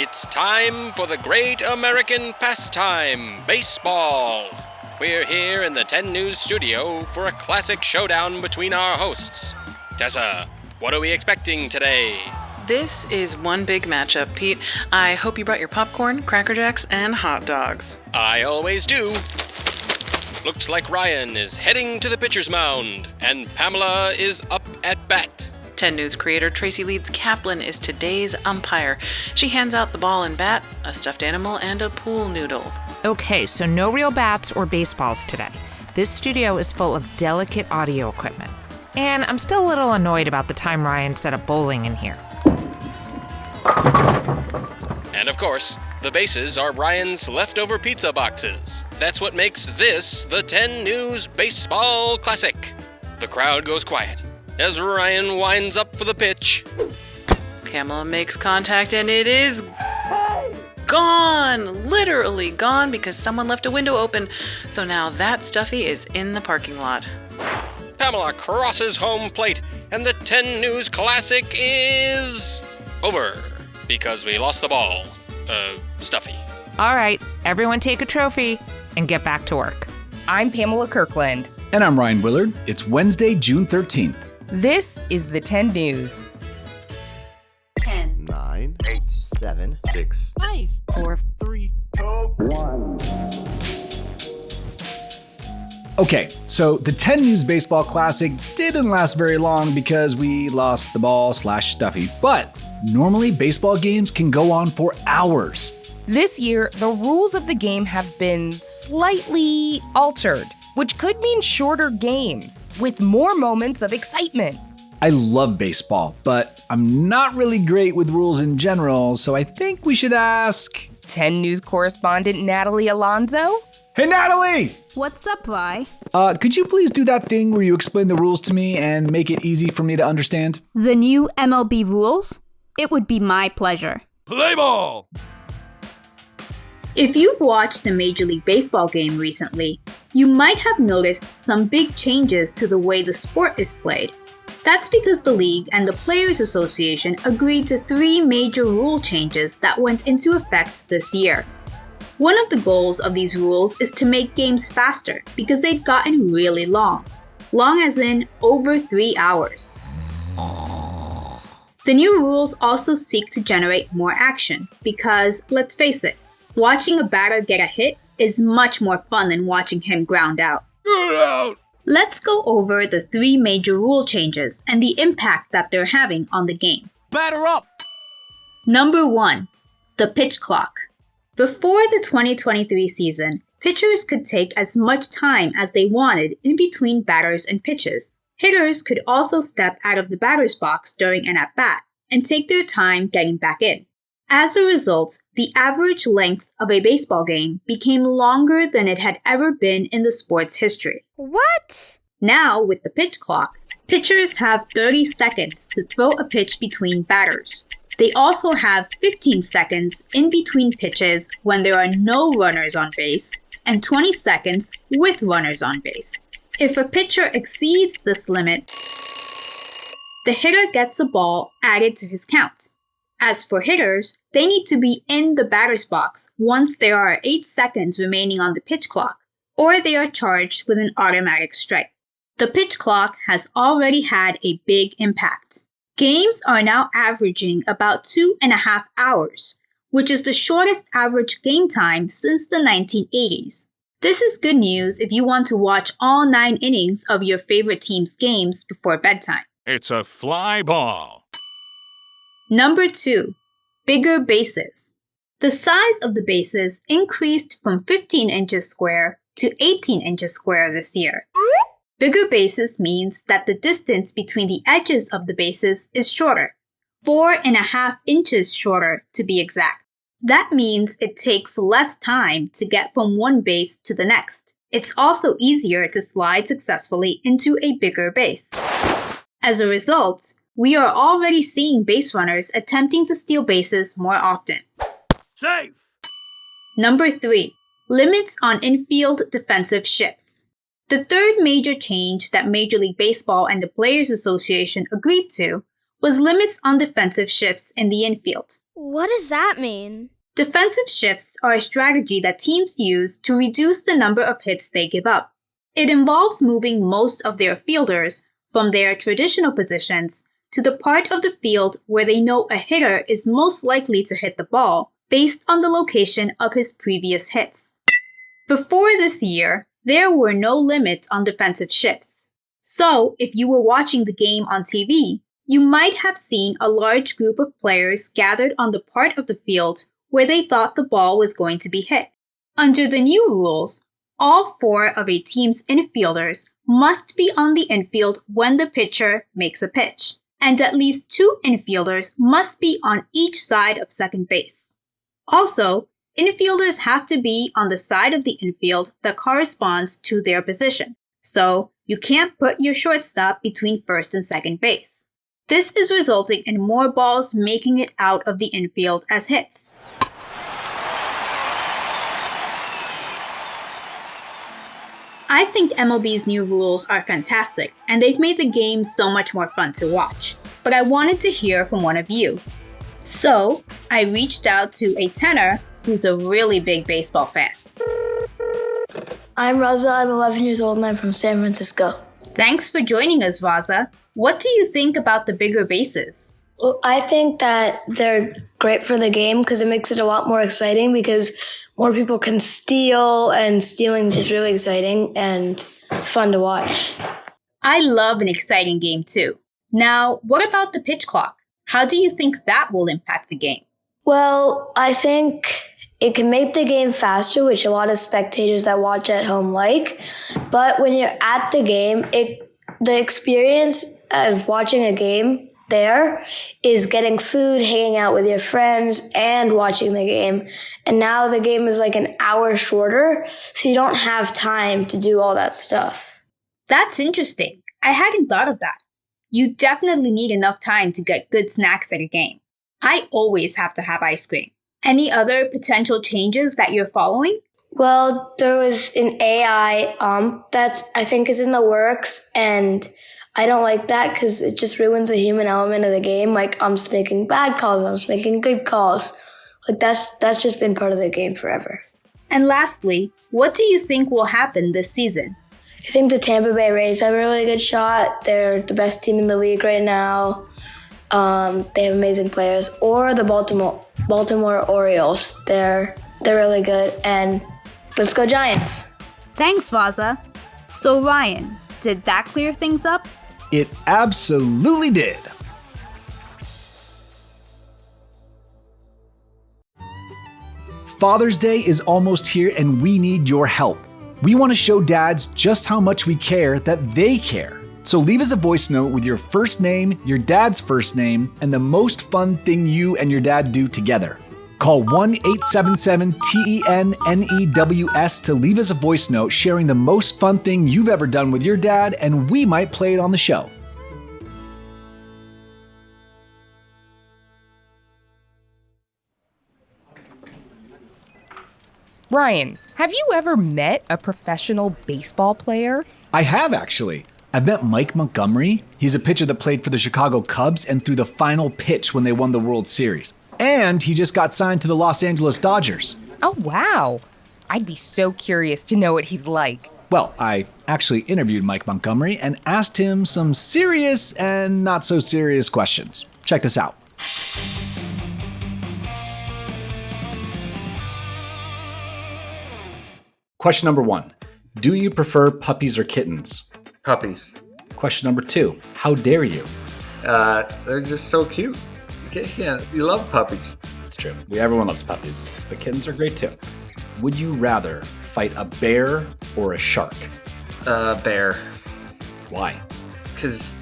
It's time for the great American pastime, baseball. We're here in the 10 News studio for a classic showdown between our hosts. Tessa, what are we expecting today? This is one big matchup, Pete. I hope you brought your popcorn, Cracker Jacks, and hot dogs. I always do. Looks like Ryan is heading to the pitcher's mound, and Pamela is up at bat. 10 News creator Tracy Leeds Kaplan is today's umpire. She hands out the ball and bat, a stuffed animal, and a pool noodle. Okay, so no real bats or baseballs today. This studio is full of delicate audio equipment. And I'm still a little annoyed about the time Ryan set up bowling in here. And of course, the bases are Ryan's leftover pizza boxes. That's what makes this the 10 News Baseball Classic. The crowd goes quiet as Ryan winds up for the pitch. Pamela makes contact and it is gone! Literally gone because someone left a window open. So now that stuffy is in the parking lot. Pamela crosses home plate and the 10 News Classic is over because we lost the ball. Stuffy. All right, everyone take a trophy and get back to work. I'm Pamela Kirkland. And I'm Ryan Willard. It's Wednesday, June 13th. This is the 10 News. 10, 9, 8, 7, 6, 5, 4, 3, 2, 1. Okay, so the 10 News Baseball Classic didn't last very long because we lost the ball / stuffy, but normally baseball games can go on for hours. This year, the rules of the game have been slightly altered, which could mean shorter games with more moments of excitement. I love baseball, but I'm not really great with rules in general, so I think we should ask 10 News correspondent Nathalie Alonso. Hey, Natalie! What's up, Vi? Could you please do that thing where you explain the rules to me and make it easy for me to understand? The new MLB rules? It would be my pleasure. Play ball! If you've watched a Major League Baseball game recently, you might have noticed some big changes to the way the sport is played. That's because the league and the Players Association agreed to 3 major rule changes that went into effect this year. One of the goals of these rules is to make games faster because they've gotten really long. Long as in over 3 hours. The new rules also seek to generate more action because, let's face it, watching a batter get a hit is much more fun than watching him ground out. Get out! Let's go over the 3 major rule changes and the impact that they're having on the game. Batter up! Number 1. The pitch clock. Before the 2023 season, pitchers could take as much time as they wanted in between batters and pitches. Hitters could also step out of the batter's box during an at-bat and take their time getting back in. As a result, the average length of a baseball game became longer than it had ever been in the sport's history. What? Now, with the pitch clock, pitchers have 30 seconds to throw a pitch between batters. They also have 15 seconds in between pitches when there are no runners on base, and 20 seconds with runners on base. If a pitcher exceeds this limit, the hitter gets a ball added to his count. As for hitters, they need to be in the batter's box once there are 8 seconds remaining on the pitch clock, or they are charged with an automatic strike. The pitch clock has already had a big impact. Games are now averaging about 2.5 hours, which is the shortest average game time since the 1980s. This is good news if you want to watch all 9 innings of your favorite team's games before bedtime. It's a fly ball. Number 2. Bigger bases. The size of the bases increased from 15 inches square to 18 inches square this year. Bigger bases means that the distance between the edges of the bases is shorter, 4.5 inches shorter to be exact. That means it takes less time to get from one base to the next. It's also easier to slide successfully into a bigger base. As a result, we are already seeing base runners attempting to steal bases more often. Safe! Number 3. Limits on infield defensive shifts. The third major change that Major League Baseball and the Players Association agreed to was limits on defensive shifts in the infield. What does that mean? Defensive shifts are a strategy that teams use to reduce the number of hits they give up. It involves moving most of their fielders from their traditional positions to the part of the field where they know a hitter is most likely to hit the ball based on the location of his previous hits. Before this year, there were no limits on defensive shifts. So, if you were watching the game on TV, you might have seen a large group of players gathered on the part of the field where they thought the ball was going to be hit. Under the new rules, all 4 of a team's infielders must be on the infield when the pitcher makes a pitch, and at least 2 infielders must be on each side of second base. Also, infielders have to be on the side of the infield that corresponds to their position, so you can't put your shortstop between first and second base. This is resulting in more balls making it out of the infield as hits. I think MLB's new rules are fantastic, and they've made the game so much more fun to watch. But I wanted to hear from one of you. So, I reached out to a tenor who's a really big baseball fan. I'm Raza, I'm 11 years old and I'm from San Francisco. Thanks for joining us, Raza. What do you think about the bigger bases? Well, I think that they're great for the game because it makes it a lot more exciting because more people can steal, and stealing is just really exciting and it's fun to watch. I love an exciting game too. Now, what about the pitch clock? How do you think that will impact the game? Well, I think it can make the game faster, which a lot of spectators that watch at home like. But when you're at the game, the experience of watching a game there is getting food, hanging out with your friends, and watching the game. And now the game is like an hour shorter, so you don't have time to do all that stuff. That's interesting. I hadn't thought of that. You definitely need enough time to get good snacks at a game. I always have to have ice cream. Any other potential changes that you're following? Well, there was an AI that I think is in the works, and I don't like that because it just ruins the human element of the game. Like, I'm just making bad calls, I'm just making good calls. Like, that's just been part of the game forever. And lastly, what do you think will happen this season? I think the Tampa Bay Rays have a really good shot. They're the best team in the league right now. They have amazing players. Or the Baltimore Orioles. They're really good. And let's go Giants. Thanks, Vaza. So Ryan, did that clear things up? It absolutely did. Father's Day is almost here and we need your help. We want to show dads just how much we care that they care. So leave us a voice note with your first name, your dad's first name, and the most fun thing you and your dad do together. Call 1-877-TENNEWS to leave us a voice note sharing the most fun thing you've ever done with your dad, and we might play it on the show. Ryan, have you ever met a professional baseball player? I have, actually. I've met Mike Montgomery. He's a pitcher that played for the Chicago Cubs and threw the final pitch when they won the World Series. And he just got signed to the Los Angeles Dodgers. Oh, wow. I'd be so curious to know what he's like. Well, I actually interviewed Mike Montgomery and asked him some serious and not so serious questions. Check this out. Question number 1. Do you prefer puppies or kittens? Puppies. Question number 2. How dare you? They're just so cute. You love puppies. It's true. Everyone loves puppies, but kittens are great too. Would you rather fight a bear or a shark? Bear. Why? Because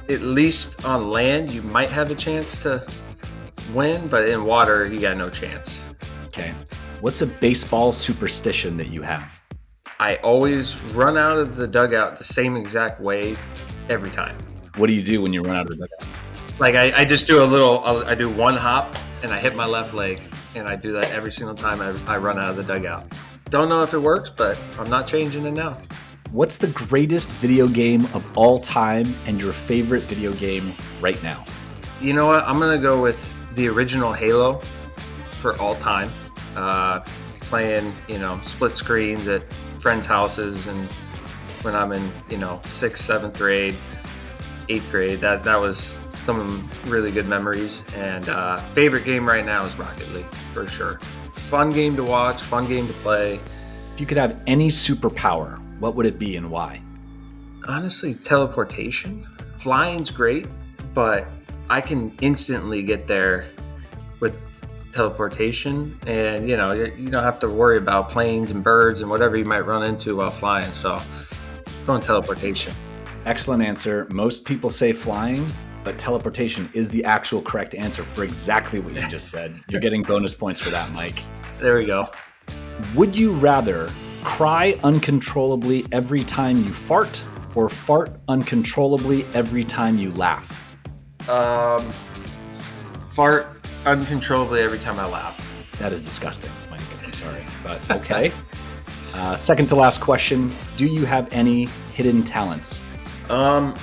at least on land, you might have a chance to win, but in water, you got no chance. Okay. What's a baseball superstition that you have? I always run out of the dugout the same exact way every time. What do you do when you run out of the dugout? Like I just do I do one hop and I hit my left leg, and I do that every single time I run out of the dugout. Don't know if it works, but I'm not changing it now. What's the greatest video game of all time and your favorite video game right now? You know what? I'm going to go with the original Halo for all time. Playing, split screens at friends' houses, and when I'm in, 6th, 7th grade, 8th grade, that was some really good memories. And favorite game right now is Rocket League, for sure. Fun game to watch, fun game to play. If you could have any superpower, what would it be and why? Honestly, teleportation. Flying's great, but I can instantly get there with teleportation, and you don't have to worry about planes and birds and whatever you might run into while flying. So going teleportation. Excellent answer. Most people say flying, but teleportation is the actual correct answer for exactly what you just said. You're getting bonus points for that, Mike. There we go. Would you rather cry uncontrollably every time you fart or fart uncontrollably every time you laugh? Fart uncontrollably every time I laugh. That is disgusting, Mike. I'm sorry, but okay. Second to last question. Do you have any hidden talents? I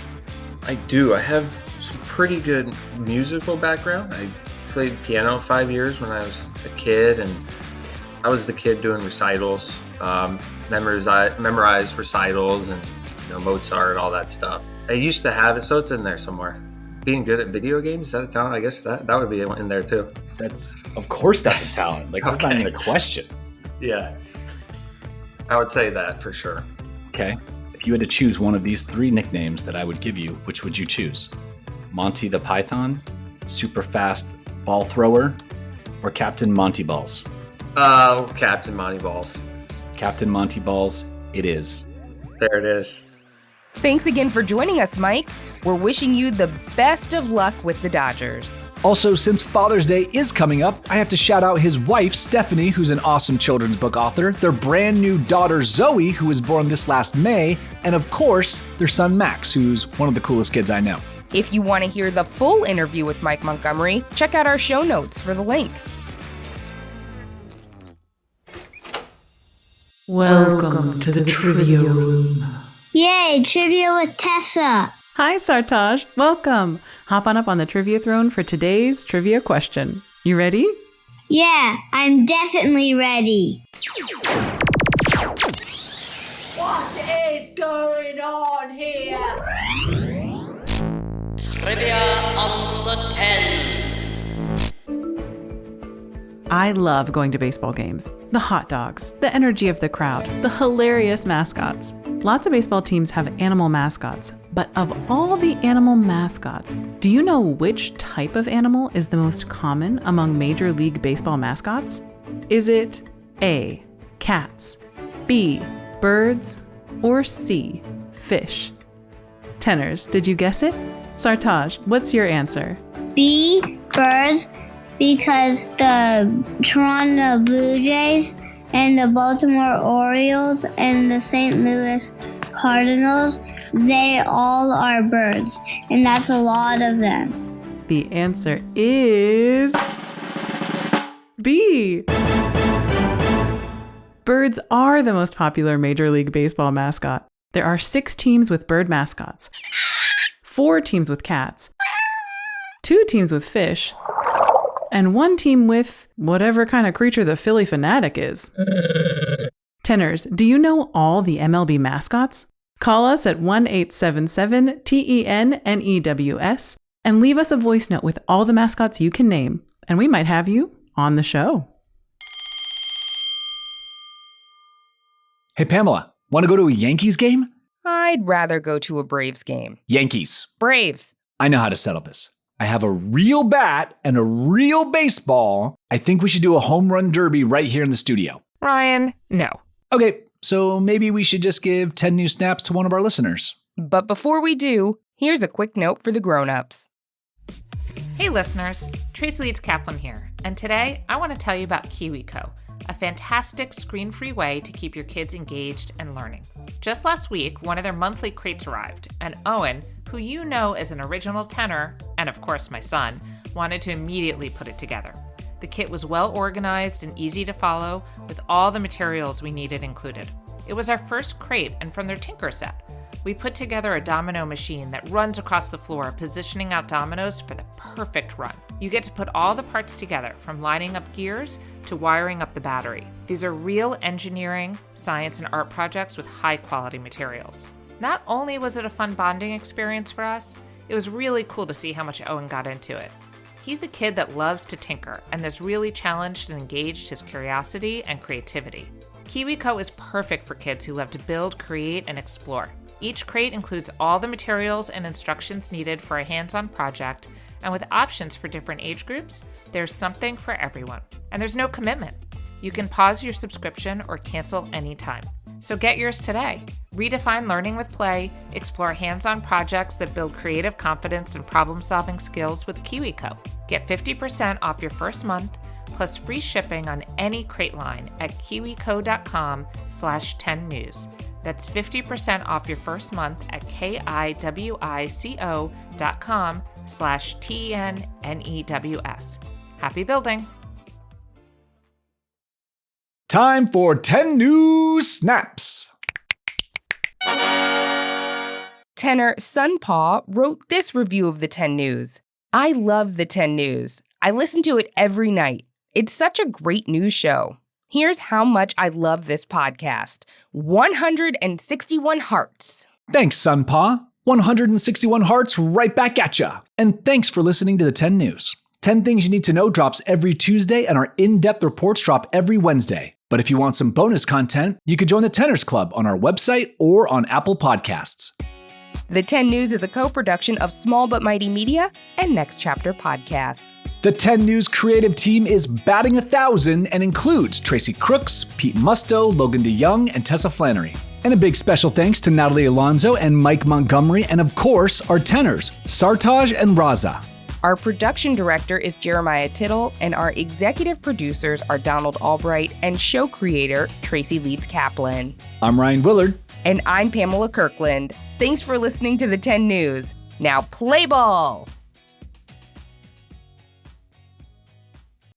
do. I have some pretty good musical background. I played piano 5 years when I was a kid, and I was the kid doing recitals, memorized recitals and Mozart, all that stuff. I used to have it, so it's in there somewhere. Being good at video games, is that a talent? I guess that would be in there too. Of course that's a talent. That's not even a question. Yeah. I would say that for sure. Okay. If you had to choose one of these 3 nicknames that I would give you, which would you choose? Monty the Python, Super Fast Ball Thrower, or Captain Monty Balls? Captain Monty Balls. Captain Monty Balls, it is. There it is. Thanks again for joining us, Mike. We're wishing you the best of luck with the Dodgers. Also, since Father's Day is coming up, I have to shout out his wife, Stephanie, who's an awesome children's book author, their brand new daughter, Zoe, who was born this last May, and of course, their son, Max, who's one of the coolest kids I know. If you want to hear the full interview with Mike Montgomery, check out our show notes for the link. Welcome to the trivia room. Yay, trivia with Tessa. Hi, Sartaj. Welcome. Hop on up on the trivia throne for today's trivia question. You ready? Yeah, I'm definitely ready. What is going on here? Trivia on the 10. I love going to baseball games. The hot dogs, the energy of the crowd, the hilarious mascots. Lots of baseball teams have animal mascots, but of all the animal mascots, do you know which type of animal is the most common among Major League Baseball mascots? Is it A, cats, B, birds, or C, fish? Tenors, did you guess it? Sartaj, what's your answer? B, birds, because the Toronto Blue Jays and the Baltimore Orioles and the St. Louis Cardinals, they all are birds, and that's a lot of them. The answer is B. Birds are the most popular Major League Baseball mascot. There are 6 teams with bird mascots, 4 teams with cats, 2 teams with fish, and 1 team with whatever kind of creature the Philly Fanatic is. Tenors, do you know all the MLB mascots? Call us at 1-877-TENNEWS and leave us a voice note with all the mascots you can name, and we might have you on the show. Hey, Pamela, want to go to a Yankees game? I'd rather go to a Braves game. Yankees. Braves. I know how to settle this. I have a real bat and a real baseball. I think we should do a home run derby right here in the studio. Ryan, no. Okay, so maybe we should just give 10 new snaps to one of our listeners. But before we do, here's a quick note for the grown-ups. Hey listeners, Tracy Leeds Kaplan here, and today I want to tell you about KiwiCo, a fantastic screen-free way to keep your kids engaged and learning. Just last week, one of their monthly crates arrived, and Owen, who you know is an original tenor, and of course my son, wanted to immediately put it together. The kit was well organized and easy to follow, with all the materials we needed included. It was our first crate and from their Tinker set. We put together a domino machine that runs across the floor, positioning out dominoes for the perfect run. You get to put all the parts together, from lining up gears to wiring up the battery. These are real engineering, science, and art projects with high-quality materials. Not only was it a fun bonding experience for us, it was really cool to see how much Owen got into it. He's a kid that loves to tinker, and this really challenged and engaged his curiosity and creativity. KiwiCo is perfect for kids who love to build, create, and explore. Each crate includes all the materials and instructions needed for a hands-on project, and with options for different age groups, there's something for everyone. And there's no commitment. You can pause your subscription or cancel anytime. So get yours today. Redefine learning with play, explore hands-on projects that build creative confidence and problem-solving skills with KiwiCo. Get 50% off your first month, plus free shipping on any crate line at kiwico.com/10news. That's 50% off your first month at kiwico.com/TNNEWS. Happy building! Time for 10 News Snaps. Tenor Sunpaw wrote this review of the 10 News. I love the 10 News. I listen to it every night. It's such a great news show. Here's how much I love this podcast. 161 hearts. Thanks, Sunpaw. 161 hearts right back at ya. And thanks for listening to the 10 News. 10 Things You Need to Know drops every Tuesday, and our in-depth reports drop every Wednesday. But if you want some bonus content, you could join the Tenors Club on our website or on Apple Podcasts. The 10 News is a co-production of Small But Mighty Media and Next Chapter Podcasts. The 10 News creative team is batting 1,000 and includes Tracy Crooks, Pete Musto, Logan DeYoung, and Tessa Flannery. And a big special thanks to Nathalie Alonso and Mike Montgomery, and of course, our tenors, Sartaj and Raza. Our production director is Jeremiah Tittle, and our executive producers are Donald Albright and show creator Tracy Leeds Kaplan. I'm Ryan Willard. And I'm Pamela Kirkland. Thanks for listening to the 10 News. Now play ball!